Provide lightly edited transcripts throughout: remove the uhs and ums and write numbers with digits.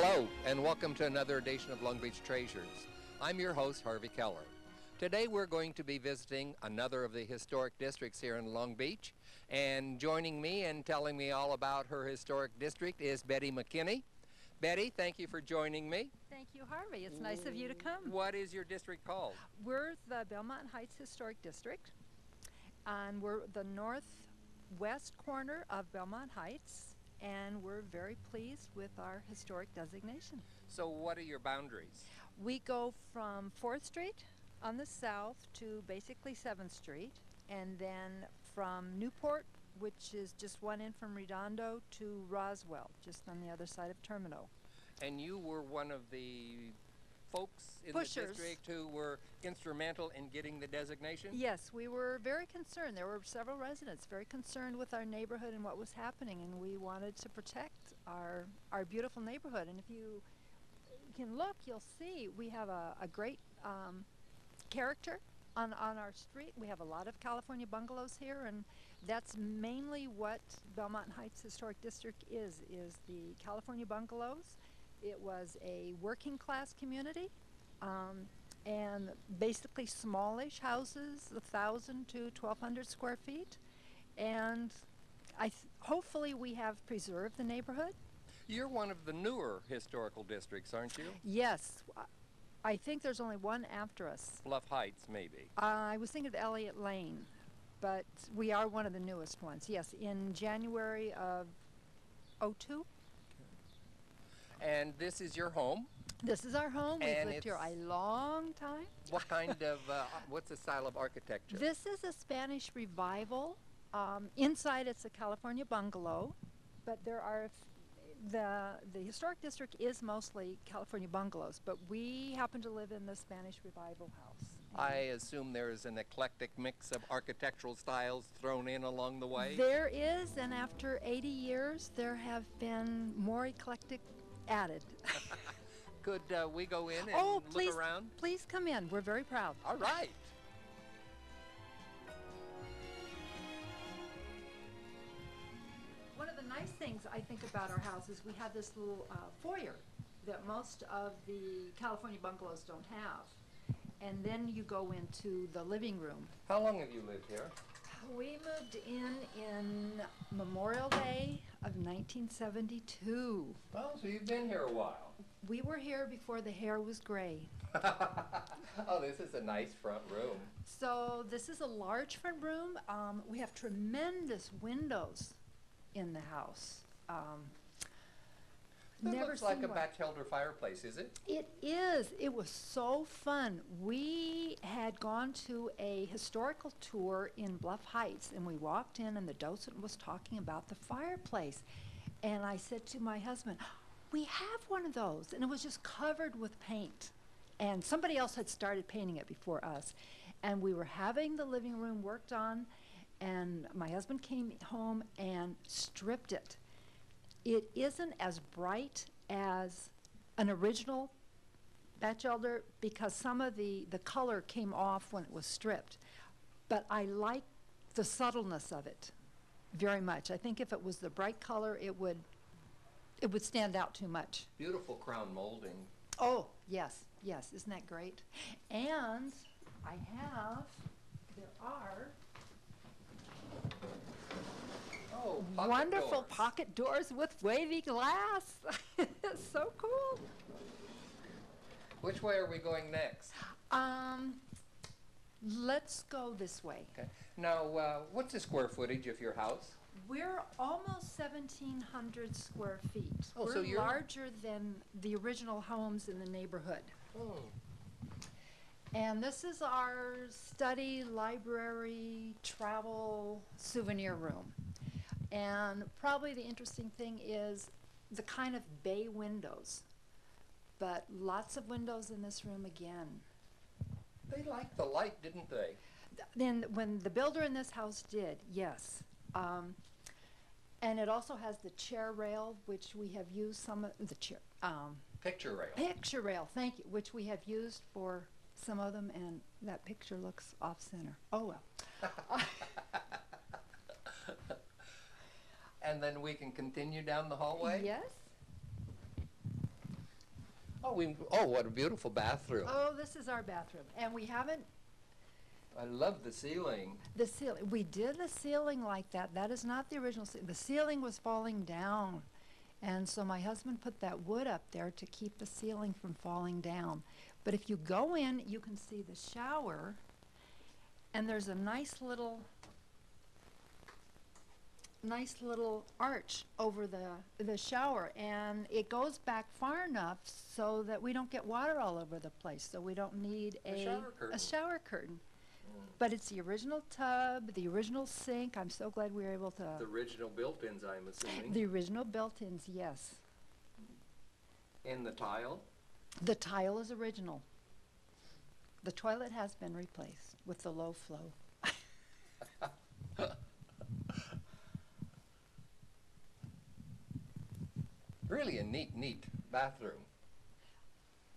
Hello, and welcome to another edition of Long Beach Treasures. I'm your host, Harvey Keller. Today we're going to be visiting another of the historic districts here in Long Beach, and joining me and telling me all about her historic district is Betty McKinney. Betty, thank you for joining me. Thank you, Harvey. It's nice of you to come. What is your district called? We're the Belmont Heights Historic District, and we're the northwest corner of Belmont Heights, and we're very pleased with our historic designation. So what are your boundaries? We go from 4th Street on the south to basically 7th Street, and then from Newport, which is just one in from Redondo, to Roswell, just on the other side of Terminal. And you were one of the folks in Pushers. the district who were instrumental in getting the designation? Yes, we were very concerned. There were several residents very concerned with our neighborhood and what was happening, and we wanted to protect our beautiful neighborhood. And if you can look, you'll see we have a great character on our street. We have a lot of California bungalows here, and that's mainly what Belmont Heights Historic District is the California bungalows. It was a working class community, and basically smallish houses, 1,000 to 1,200 square feet, and hopefully we have preserved the neighborhood. You're one of the newer historical districts, aren't you? Yes. I think there's only one after us. Bluff Heights, maybe. I was thinking of Elliott Lane, but we are one of the newest ones. Yes, in January of '02. And this is your home? This is our home. We've And lived here a long time. What kind of, what's the style of architecture? This is a Spanish revival. Inside it's a California bungalow, but there are the historic district is mostly California bungalows, but we happen to live in the Spanish revival house. I assume there is an eclectic mix of architectural styles thrown in along the way? There is, and after 80 years, there have been more eclectic added. Could we go in and look around? Please come in. We're very proud. All right. One of the nice things I think about our house is we have this little foyer that most of the California bungalows don't have. And then you go into the living room. How long have you lived here? We moved in Memorial Day of 1972. Oh, so you've been here a while. We were here before the hair was gray. Oh, this is a nice front room. So this is a large front room. We have tremendous windows in the house. That Never looks like seen a one. bachelor fireplace, is it? It is. It was so fun. We had gone to a historical tour in Bluff Heights, and we walked in, and the docent was talking about the fireplace. And I said to my husband, we have one of those. And it was just covered with paint. And somebody else had started painting it before us. And we were having the living room worked on, and my husband came home and stripped it. It isn't as bright as an original Batchelder because some of the color came off when it was stripped. But I like the subtleness of it very much. I think if it was the bright color, it would stand out too much. Beautiful crown molding. Oh, yes, yes. Isn't that great? And there are wonderful doors. pocket doors with wavy glass. It's so cool. Which way are we going next? Let's go this way. Okay. Now, what's the square footage of your house? We're almost 1,700 square feet. Oh, We're so you're larger than the original homes in the neighborhood. Oh. And this is our study, library, travel, souvenir room. And probably the interesting thing is the kind of bay windows. But lots of windows in this room again. They liked the light, didn't they? Then when the builder in this house did, yes. And it also has the chair rail, which we have used some of the chair. Picture rail. Picture rail, thank you, which we have used for some of them, and that picture looks off center. Oh well. And then we can continue down the hallway? Yes. Oh, what a beautiful bathroom. Oh, this is our bathroom. And we haven't, I love the ceiling. the ceiling, we did the ceiling like that. That is not the original ceiling. The ceiling was falling down. And so my husband put that wood up there to keep the ceiling from falling down. But if you go in, you can see the shower, and there's a nice little arch over the shower, and it goes back far enough so that we don't get water all over the place, so we don't need a shower curtain. But it's the original tub, the original sink. I'm so glad we were able to. The original built-ins, I'm assuming. The original built-ins, yes. And the tile? The tile is original. The toilet has been replaced with the low flow. Really a neat bathroom.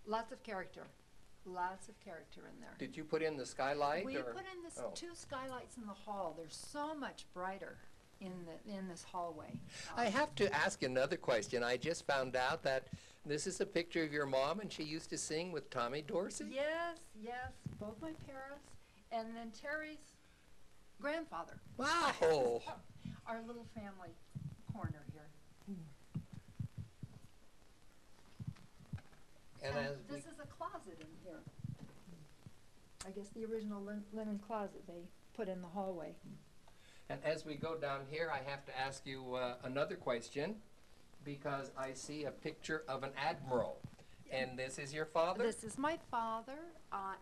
Lots of character. Lots of character in there. Did you put in the skylight? We or? put in this two skylights in the hall. They're so much brighter in this hallway. I have to ask another question. I just found out that this is a picture of your mom, and she used to sing with Tommy Dorsey? Yes, both my parents, and then Terry's grandfather. Wow! Our little family corner here. And this is a closet in here. I guess the original linen closet they put in the hallway. And as we go down here, I have to ask you another question, because I see a picture of an admiral. And this is your father? This is my father.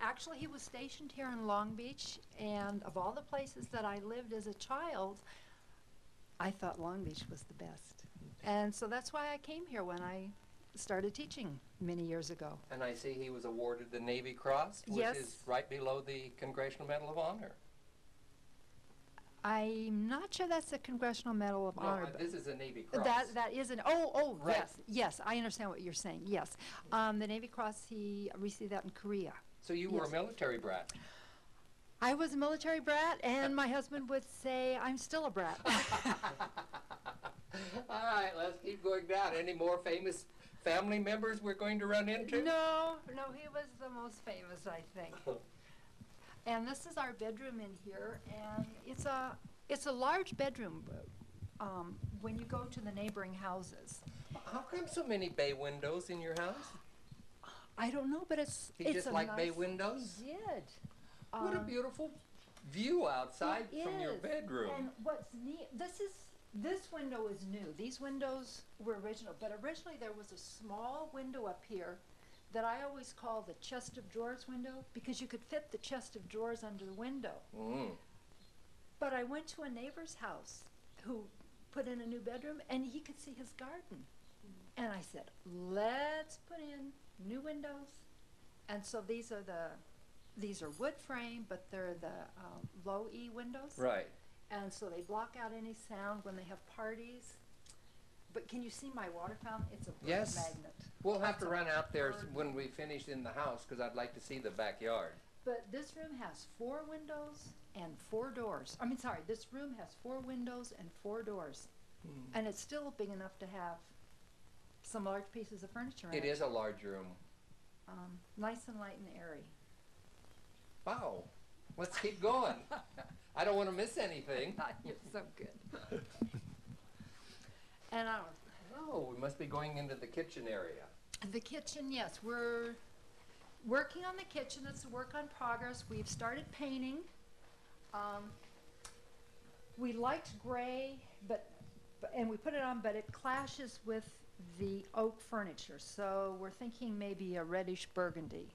Actually, he was stationed here in Long Beach, and of all the places that I lived as a child, I thought Long Beach was the best. And so that's why I came here when I started teaching many years ago. And I see he was awarded the Navy Cross, which Yes. is right below the Congressional Medal of Honor. I'm not sure that's a Congressional Medal of Honor. No, this is a Navy Cross. That is an, oh, Right. yes, I understand what you're saying, yes. The Navy Cross, he received that in Korea. So you were a Yes. military brat. I was a military brat, and my husband would say I'm still a brat. All right, let's keep going down. Any more famous family members we're going to run into? No, he was the most famous, I think. And this is our bedroom in here, and it's a large bedroom when you go to the neighboring houses. How come so many bay windows in your house? I don't know, but it's You just a like nice, bay windows? We did. What a beautiful view outside It from your is. bedroom. And what's neat, this window is new. These windows were original, but originally there was a small window up here that I always call the chest of drawers window, because you could fit the chest of drawers under the window. Mm. But I went to a neighbor's house who put in a new bedroom, and he could see his garden. And I said, let's put in new windows. And so these are wood frame, but they're the low E windows. Right. And so they block out any sound when they have parties. But can you see my water fountain? It's a bird Yes. magnet. We'll have to It's a run out there bird when we finish in the house, because I'd like to see the backyard. But this room has 4 windows and 4 doors. I mean, sorry, this room has 4 windows and 4 doors. And it's still big enough to have some large pieces of furniture in it. It is a large room. Nice and light and airy. Wow. Let's keep going. I don't want to miss anything. You're so good. And Oh, we must be going into the kitchen area. the kitchen, yes, we're working on the kitchen. It's a work on progress. We've started painting. We liked gray, and we put it on, but it clashes with the oak furniture. So we're thinking maybe a reddish burgundy.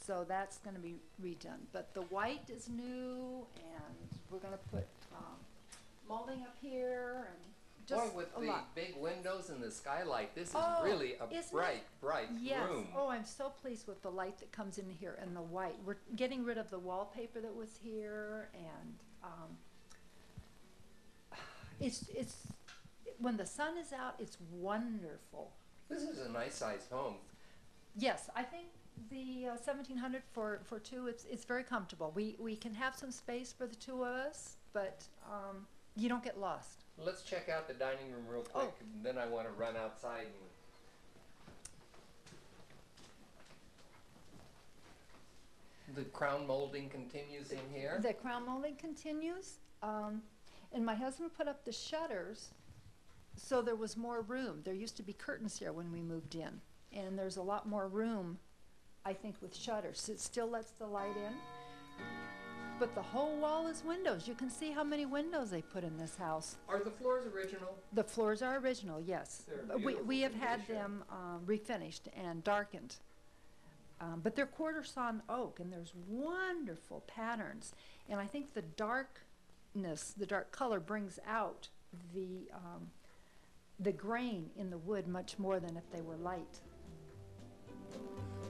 So that's going to be redone. But the white is new, and we're going to put molding up here, and just Boy, with a the lot. big windows and the skylight, this is Oh, really a isn't bright, bright Yes. room. Oh, I'm so pleased with the light that comes in here and the white. We're getting rid of the wallpaper that was here, and it's when the sun is out, it's wonderful. This is a nice sized home. Yes, I think the 1700 for 2, it's very comfortable. We can have some space for the 2 of us, but you don't get lost. Let's check out the dining room real quick, Oh. and then I want to run outside. The crown molding continues in here. The crown molding continues, and my husband put up the shutters so there was more room. There used to be curtains here when we moved in, and there's a lot more room, I think, with shutters. It still lets the light in, but the whole wall is windows. You can see how many windows they put in this house. Are the floors original? The floors are original, yes. They're We have beautiful had condition. them refinished and darkened. But they're quarter sawn oak, and there's wonderful patterns. And I think the darkness, the dark color brings out the grain in the wood much more than if they were light.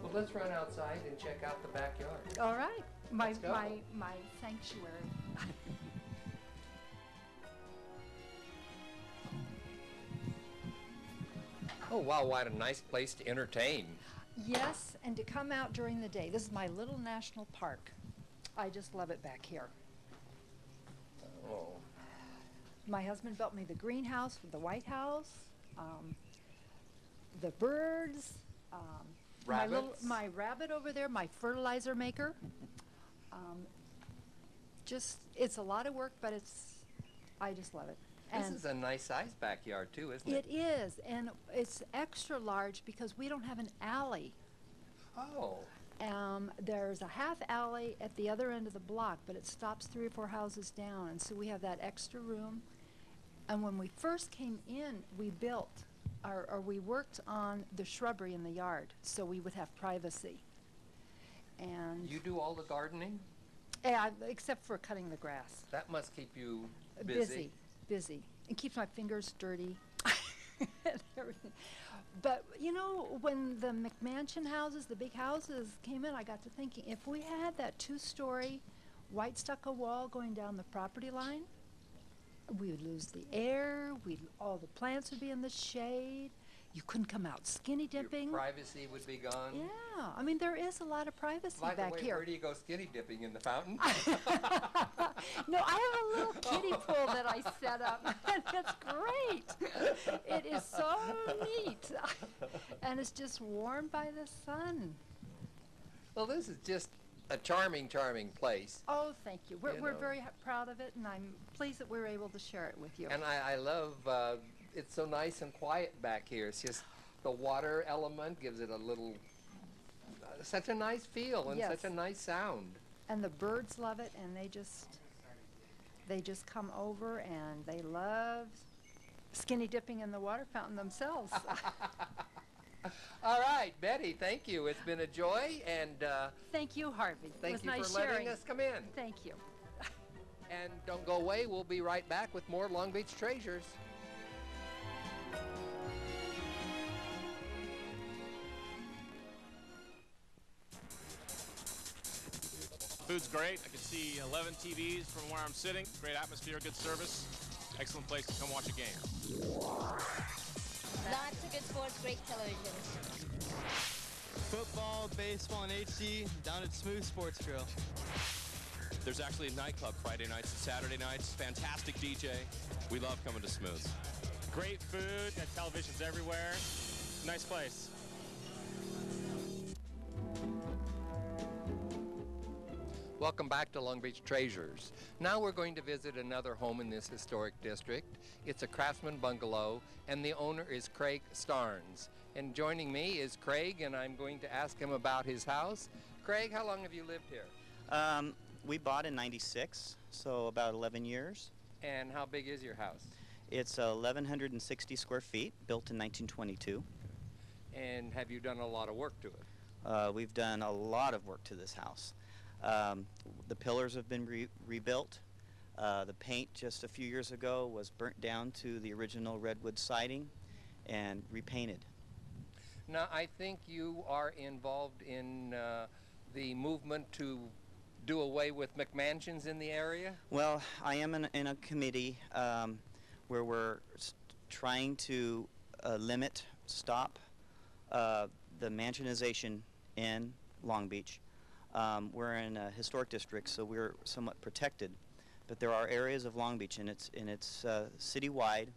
Well, let's run outside and check out the backyard. All right, my Let's go. my sanctuary. Oh, wow, what a nice place to entertain. Yes, and to come out during the day. This is my little national park. I just love it back here. Oh, My husband built me the greenhouse with the White House, the birds, Rabbits? my rabbit over there, my fertilizer maker. It's a lot of work, but I just love it. this And is a nice sized backyard too, isn't it? it is, and it's extra large because we don't have an alley. Oh, There's a half alley at the other end of the block, but it stops 3 or 4 houses down, and so we have that extra room. And when we first came in, we built, or we worked on the shrubbery in the yard, so we would have privacy. And you do all the gardening? yeah, except for cutting the grass. That must keep you busy. Busy. It keeps my fingers dirty and everything. But, you know, when the McMansion houses, the big houses came in, I got to thinking, if we had that 2-story white stucco wall going down the property line, we would lose the air, all the plants would be in the shade, you couldn't come out skinny dipping. Your privacy would be gone. Yeah, I mean, there is a lot of privacy By the back way, here. where do you go skinny dipping, in the fountain? No, I have a little kiddie pool that I set up, and it's great. It is so neat, and it's just warmed by the sun. Well, this is just a charming, charming place. Oh, thank you. You We're know. very proud of it, and I'm pleased that we were able to share it with you. And I love, it's so nice and quiet back here. It's just the water element gives it a little, such a nice feel and Yes. such a nice sound. And the birds love it, and they just come over, and they love skinny dipping in the water fountain themselves. All right, Betty, thank you. It's been a joy, and Thank you, Harvey. It thank was you nice for letting sharing. us come in. Thank you. And don't go away. We'll be right back with more Long Beach Treasures. Food's great. I can see 11 TVs from where I'm sitting. Great atmosphere, good service. Excellent place to come watch a game. Lots of good sports, great television. Football, baseball, and HD down at Smooth Sports Grill. There's actually a nightclub Friday nights and Saturday nights. Fantastic DJ. We love coming to Smooth. Great food. Got televisions everywhere. Nice place. Welcome back to Long Beach Treasures. Now we're going to visit another home in this historic district. It's a craftsman bungalow, and the owner is Craig Starnes. And joining me is Craig, and I'm going to ask him about his house. Craig, how long have you lived here? We bought in '96, so about 11 years. And how big is your house? It's 1,160 square feet, built in 1922. And have you done a lot of work to it? We've done a lot of work to this house. The pillars have been rebuilt. The paint just a few years ago was burnt down to the original redwood siding and repainted. Now, I think you are involved in the movement to do away with McMansions in the area? Well, I am in a committee where we're trying to stop the mansionization in Long Beach. We're in a historic district, so we're somewhat protected, but there are areas of Long Beach, and it's citywide,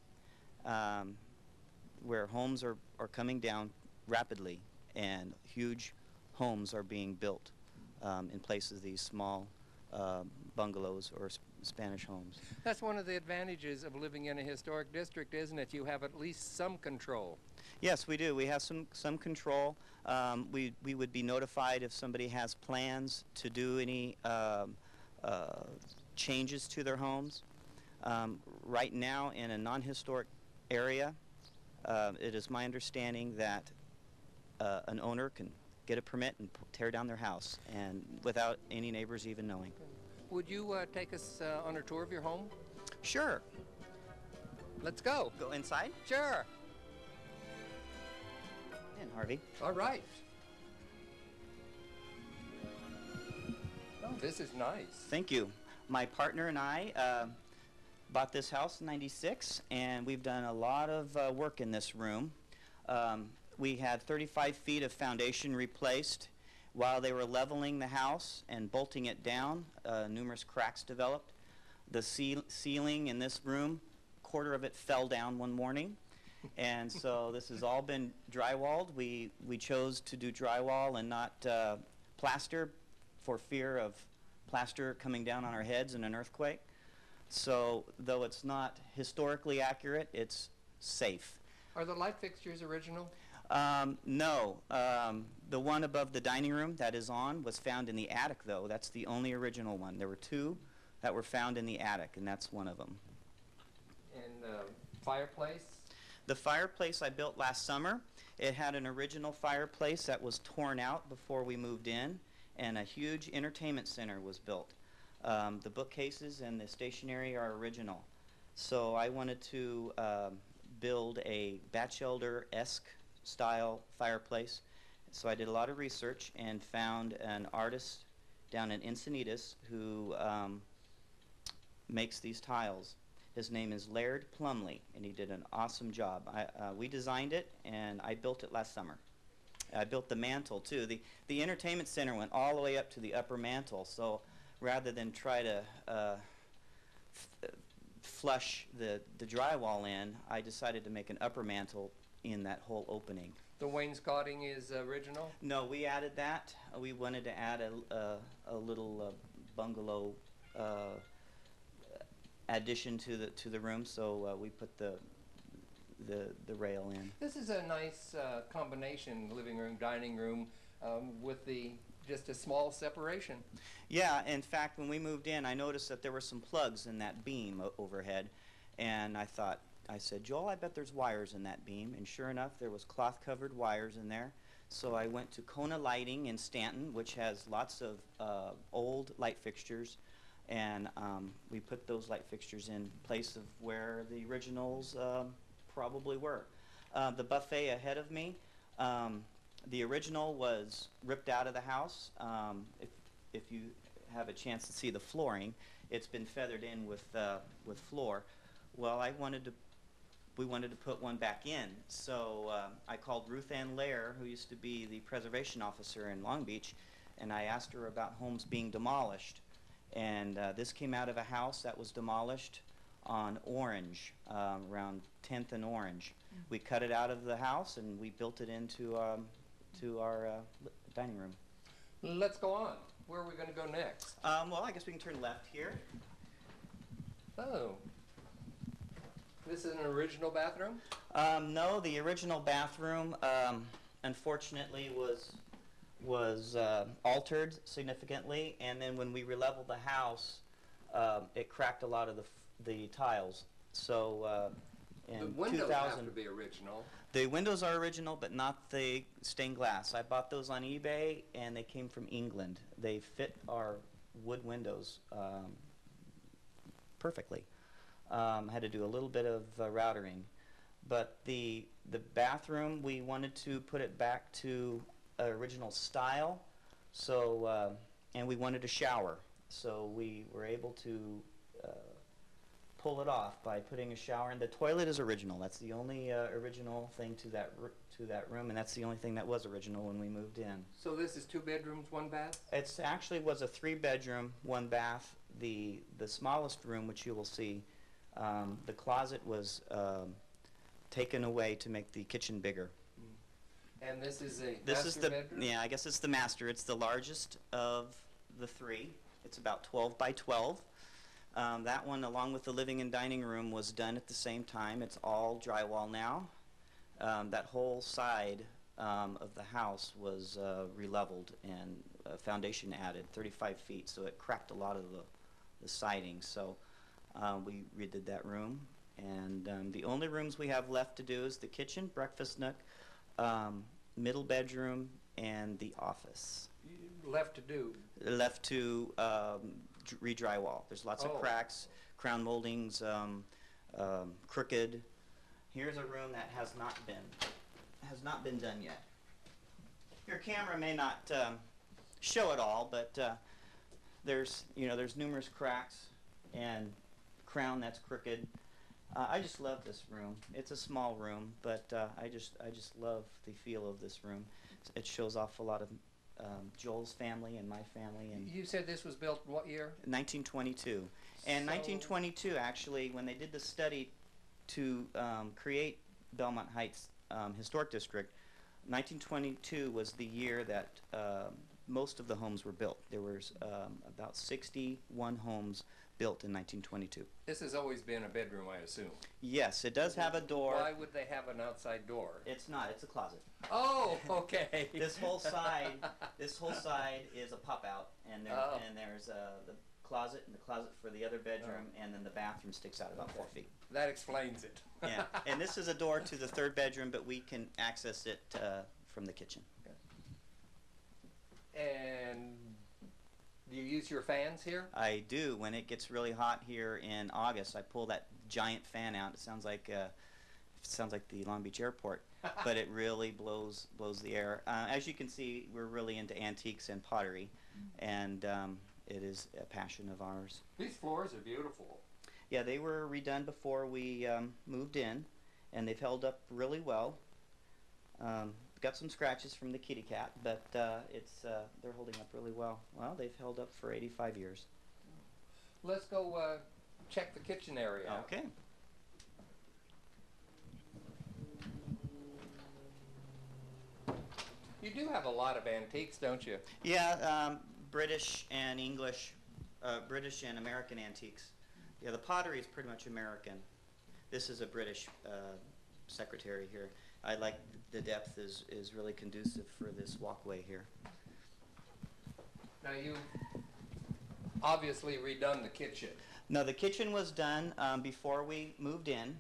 where homes are coming down rapidly, and huge homes are being built in place of these small bungalows or Spanish homes. That's one of the advantages of living in a historic district, isn't it? You have at least some control. Yes, we do. We have some control. We would be notified if somebody has plans to do any changes to their homes. Right now, in a non-historic area, it is my understanding that an owner can get a permit and tear down their house, and without any neighbors even knowing. Would you take us on a tour of your home? Sure. Let's go. Go inside? Sure. In, Harvey. All right. Oh, this is nice. Thank you. My partner and I bought this house in '96, and we've done a lot of work in this room. We had 35 feet of foundation replaced. While they were leveling the house and bolting it down, numerous cracks developed. The ceiling in this room, quarter of it fell down one morning. And so this has all been drywalled. We chose to do drywall and not plaster for fear of plaster coming down on our heads in an earthquake. So though it's not historically accurate, it's safe. Are the light fixtures original? No. The one above the dining room that is on was found in the attic, though. That's the only original one. There were two that were found in the attic, and that's one of them. And fireplace? The fireplace I built last summer. It had an original fireplace that was torn out before we moved in, and a huge entertainment center was built. The bookcases and the stationery are original. So I wanted to build a Batchelder-esque style fireplace. So I did a lot of research and found an artist down in Encinitas who makes these tiles. His name is Laird Plumley, and he did an awesome job. We designed it, and I built it last summer. I built the mantle, too. The entertainment center went all the way up to the upper mantle, so rather than try to flush the drywall in, I decided to make an upper mantle in that whole opening. The wainscoting is original? No, we added that. We wanted to add a little bungalow addition to the room, so we put the rail in. This is a nice combination, living room, dining room, with just a small separation. Yeah, in fact, when we moved in, I noticed that there were some plugs in that beam overhead, and I said, Joel, I bet there's wires in that beam, and sure enough, there was cloth-covered wires in there. So I went to Kona Lighting in Stanton, which has lots of old light fixtures, and we put those light fixtures in place of where the originals probably were. The buffet ahead of me, the original was ripped out of the house. If you have a chance to see the flooring, it's been feathered in with floor. Well, we wanted to put one back in, so I called Ruth Ann Lair, who used to be the preservation officer in Long Beach, and I asked her about homes being demolished. And this came out of a house that was demolished on Orange, around 10th and Orange. We cut it out of the house and we built it into our dining room. Let's go on. Where are we going to go next? Well, I guess we can turn left here. Oh. This is an original bathroom? No, the original bathroom, unfortunately, was altered significantly, and then when we releveled the house, it cracked a lot of the tiles. So in the windows 2000, have to be original. The windows are original, but not the stained glass. I bought those on eBay, and they came from England. They fit our wood windows perfectly. Had to do a little bit of routering, but the bathroom, we wanted to put it back to original style. So and we wanted a shower, so we were able to pull it off by putting a shower in. The toilet is original. That's the only original thing to that room, and that's the only thing that was original when we moved in. So this is 2 bedrooms, 1 bath? It actually was a 3-bedroom, 1 bath. The smallest room, which you will see, the closet was taken away to make the kitchen bigger. And this is a This is master the, bedroom? yeah, I guess it's the master. It's the largest of the three. It's about 12 by 12. That one, along with the living and dining room, was done at the same time. It's all drywall now. That whole side of the house was re-leveled and foundation added, 35 feet, so it cracked a lot of the siding. So we redid that room. And the only rooms we have left to do is the kitchen, breakfast nook, middle bedroom, and the office. Left to do? Left to re-drywall. There's lots of cracks, crown moldings, crooked. Here's a room that has not been done yet. Your camera may not show it all, but there's numerous cracks and crown that's crooked. I just love this room. It's a small room, but I just love the feel of this room. It shows off a lot of Joel's family and my family. And you said this was built what year? 1922. And 1922, actually, when they did the study to create Belmont Heights Historic District, 1922 was the year that most of the homes were built. There was about 61 homes built in 1922. This has always been a bedroom, I assume. Yes, it does have a door. Why would they have an outside door? It's not. It's a closet. Oh, okay. This whole side is a pop out, and there's the closet and the closet for the other bedroom, and then the bathroom sticks out about 4 feet. That explains it. Yeah, and this is a door to the third bedroom, but we can access it from the kitchen. And do you use your fans here? I do. When it gets really hot here in August, I pull that giant fan out. It sounds like the Long Beach airport, but it really blows the air. As you can see, we're really into antiques and pottery, and it is a passion of ours. These floors are beautiful. Yeah, they were redone before we moved in, and they've held up really well. Got some scratches from the kitty cat, but they're holding up really well. Well, they've held up for 85 years. Let's go check the kitchen area out. Okay. You do have a lot of antiques, don't you? Yeah, British and English, British and American antiques. Yeah, the pottery is pretty much American. This is a British secretary here. I like the depth is really conducive for this walkway here. Now you obviously redone the kitchen. No, the kitchen was done before we moved in,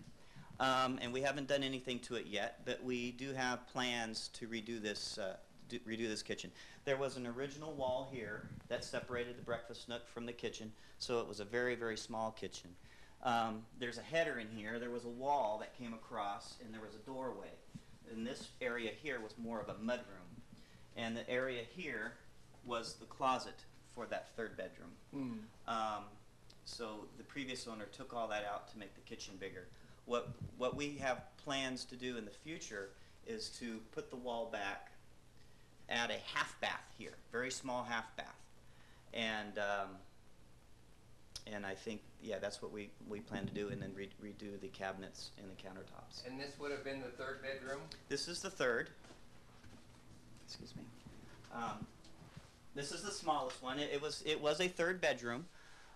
and we haven't done anything to it yet, but we do have plans to redo this kitchen. There was an original wall here that separated the breakfast nook from the kitchen, so it was a very, very small kitchen. There's a header in here. There was a wall that came across, and there was a doorway. And this area here was more of a mudroom, and the area here was the closet for that third bedroom. So the previous owner took all that out to make the kitchen bigger. What we have plans to do in the future is to put the wall back, add a half bath here, very small half bath, and I think, yeah, that's what we plan to do, and then redo the cabinets and the countertops. And this would have been the third bedroom? This is the third. Excuse me. This is the smallest one. It was a third bedroom.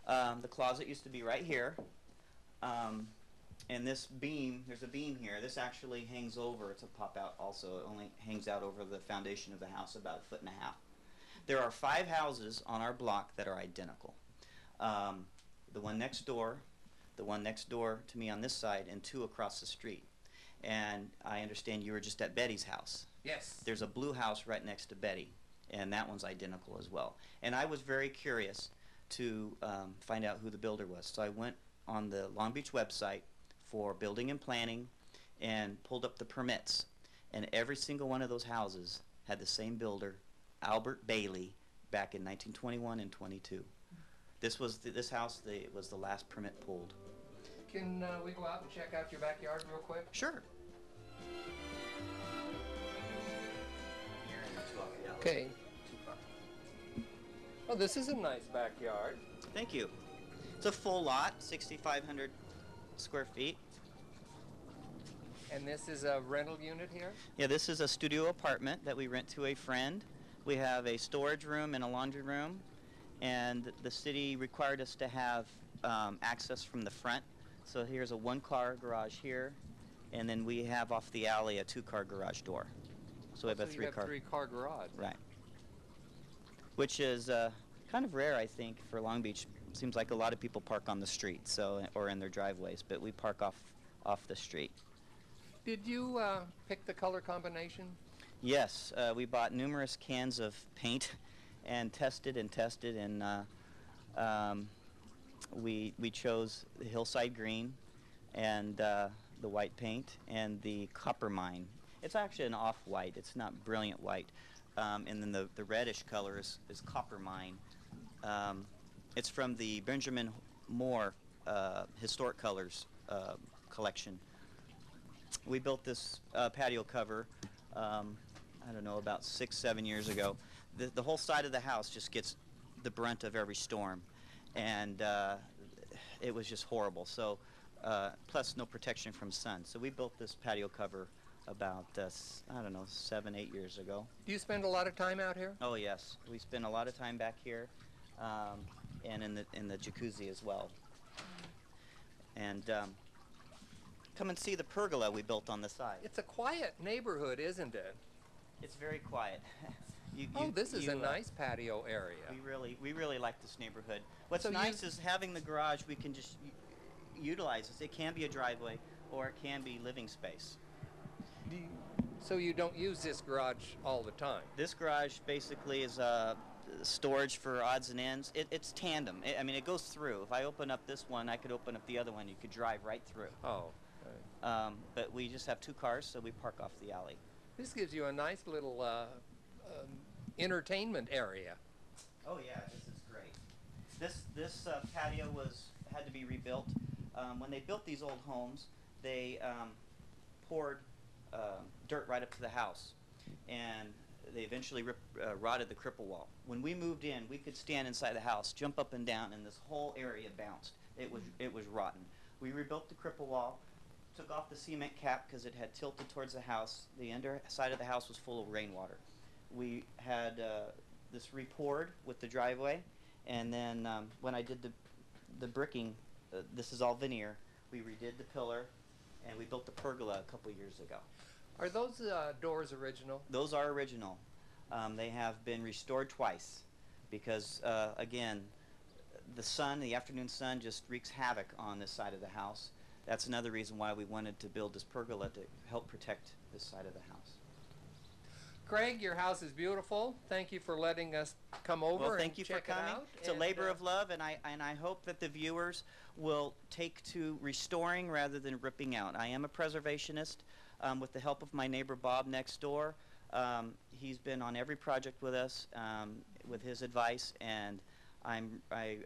The closet used to be right here. And this beam, there's a beam here. This actually hangs over. It's a pop-out also. It only hangs out over the foundation of the house about 1.5 feet. There are 5 houses on our block that are identical. The one next door to me on this side, and 2 across the street. And I understand you were just at Betty's house. Yes. There's a blue house right next to Betty, and that one's identical as well. And I was very curious to find out who the builder was. So I went on the Long Beach website for building and planning and pulled up the permits. And every single one of those houses had the same builder, Albert Bailey, back in 1921 and 22. This house was the last permit pulled. Can we go out and check out your backyard real quick? Sure. Okay. Well, this is a nice backyard. Thank you. It's a full lot, 6,500 square feet. And this is a rental unit here? Yeah, this is a studio apartment that we rent to a friend. We have a storage room and a laundry room, and the city required us to have access from the front. So here's a one-car garage here, and then we have off the alley a two-car garage door. So we have a three-car. Three-car garage. Right. Which is kind of rare, I think, for Long Beach. Seems like a lot of people park on the street, or in their driveways, but we park off the street. Did you pick the color combination? Yes, we bought numerous cans of paint and tested, and we chose the hillside green and the white paint and the copper mine. It's actually an off-white. It's not brilliant white. And then the reddish color is copper mine. It's from the Benjamin Moore Historic Colors collection. We built this patio cover, I don't know, about 6-7 years ago. The whole side of the house just gets the brunt of every storm, and it was just horrible. So, plus no protection from sun. So we built this patio cover about, I don't know, 7-8 years ago. Do you spend a lot of time out here? Oh yes, we spend a lot of time back here, and in the jacuzzi as well. And come and see the pergola we built on the side. It's a quiet neighborhood, isn't it? It's very quiet. This is a nice patio area. We really like this neighborhood. What's So nice is having the garage. We can just utilize this. It can be a driveway, or it can be living space. So you don't use this garage all the time? This garage basically is storage for odds and ends. It's tandem. I mean, it goes through. If I open up this one, I could open up the other one. You could drive right through. Oh. But we just have two cars, so we park off the alley. This gives you a nice little entertainment area. Oh yeah, this is great. This patio had to be rebuilt. When they built these old homes, they poured dirt right up to the house, and they eventually rotted the cripple wall. When we moved in, we could stand inside the house, jump up and down, and this whole area bounced. It was rotten. We rebuilt the cripple wall, took off the cement cap because it had tilted towards the house. The underside of the house was full of rainwater. We had this repoured with the driveway, and then when I did the bricking, this is all veneer. We redid the pillar, and we built the pergola a couple years ago. Are those doors original? Those are original. They have been restored twice because, again, the afternoon sun just wreaks havoc on this side of the house. That's another reason why we wanted to build this pergola, to help protect this side of the house. Craig, your house is beautiful. Thank you for letting us come over Well, thank you for check coming. it out. It's a labor of love, and I hope that the viewers will take to restoring rather than ripping out. I am a preservationist with the help of my neighbor Bob next door. He's been on every project with us with his advice, and I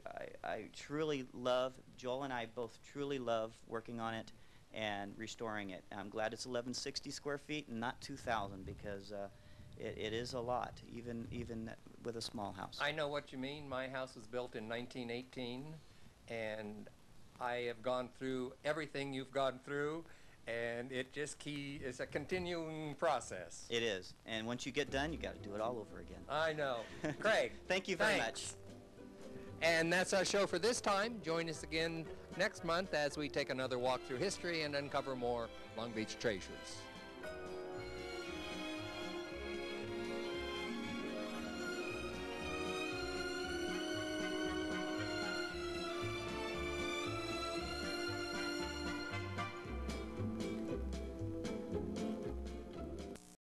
truly love, Joel and I both truly love working on it and restoring it. I'm glad it's 1160 square feet and not 2,000, because it is a lot, even with a small house. I know what you mean. My house was built in 1918, and I have gone through everything you've gone through, and it's a continuing process. It is, and once you get done, you got to do it all over again. I know. Craig, thank you very thanks. much. And that's our show for this time. Join us again next month as we take another walk through history and uncover more Long Beach treasures.